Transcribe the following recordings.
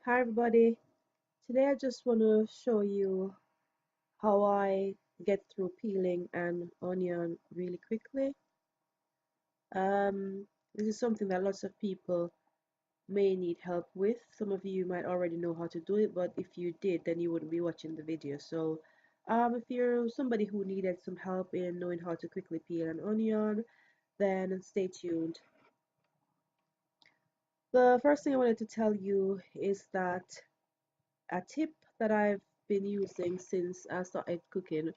Hi everybody. Today I just want to show you how I get through peeling an onion really quickly. This is something that lots of people may need help with. Some of you might already know how to do it, but if you did, then you wouldn't be watching the video. So, if you're somebody who needed some help in knowing how to quickly peel an onion, then stay tuned. The first thing I wanted to tell you is that a tip that I've been using since I started cooking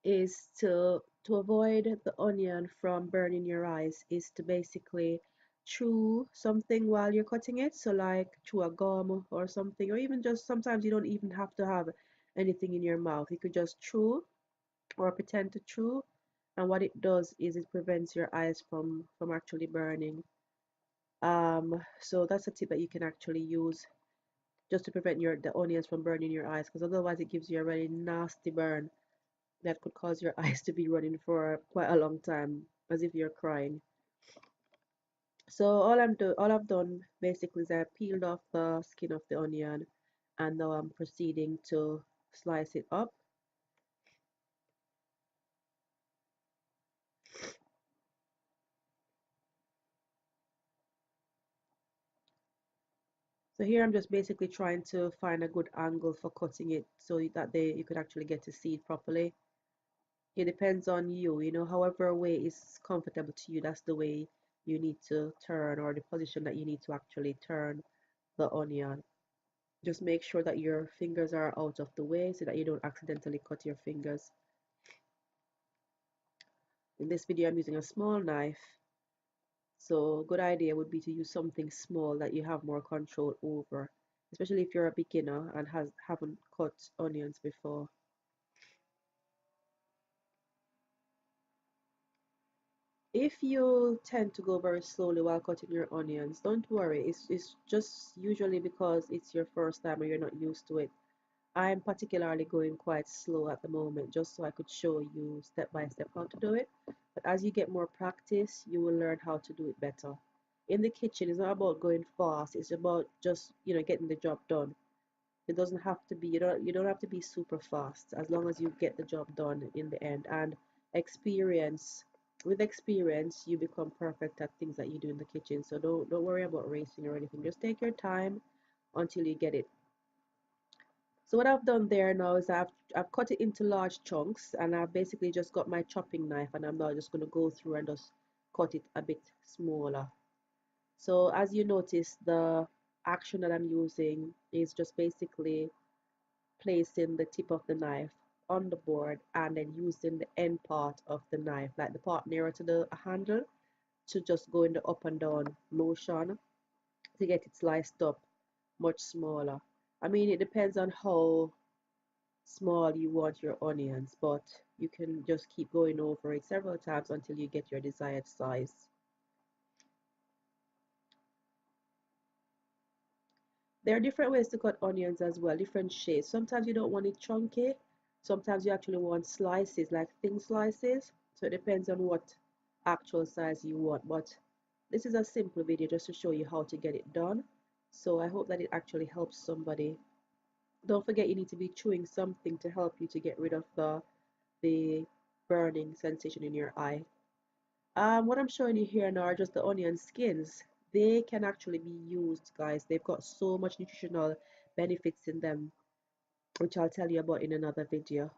is to avoid the onion from burning your eyes is to basically chew something while you're cutting it, so like chew a gum or something, or even just sometimes you don't even have to have anything in your mouth. You could just chew or pretend to chew, and what it does is it prevents your eyes from actually burning. So that's a tip that you can actually use just to prevent the onions from burning your eyes, because otherwise it gives you a really nasty burn that could cause your eyes to be running for quite a long time, as if you're crying. So all I've done basically is I peeled off the skin of the onion, and now I'm proceeding to slice it up. So here I'm just basically trying to find a good angle for cutting it so that you could actually get to see it properly. It depends on you, however way is comfortable to you, that's the way you need to turn, or the position that you need to actually turn the onion. Just make sure that your fingers are out of the way so that you don't accidentally cut your fingers. In this video, I'm using a small knife, so a good idea would be to use something small that you have more control over, especially if you're a beginner and haven't cut onions before. If you tend to go very slowly while cutting your onions, don't worry. It's just usually because it's your first time or you're not used to it. I'm particularly going quite slow at the moment just so I could show you step by step how to do it. But as you get more practice, you will learn how to do it better. In the kitchen, it's not about going fast. It's about just, getting the job done. It doesn't have to be, you don't have to be super fast as long as you get the job done in the end. And experience, with experience, you become perfect at things that you do in the kitchen. So don't worry about racing or anything. Just take your time until you get it. So what I've done there now is I've cut it into large chunks, and I've basically just got my chopping knife, and I'm now just going to go through and just cut it a bit smaller. So as you notice, the action that I'm using is just basically placing the tip of the knife on the board and then using the end part of the knife, like the part nearer to the handle, to just go in the up and down motion to get it sliced up much smaller. I mean, it depends on how small you want your onions, but you can just keep going over it several times until you get your desired size. There are different ways to cut onions as well, different shapes. Sometimes you don't want it chunky, sometimes you actually want slices, like thin slices. So it depends on what actual size you want. But this is a simple video just to show you how to get it done. So I hope that it actually helps somebody. Don't forget you need to be chewing something to help you to get rid of the burning sensation in your eye. What I'm showing you here now are just the onion skins. They can actually be used, guys. They've got so much nutritional benefits in them, which I'll tell you about in another video.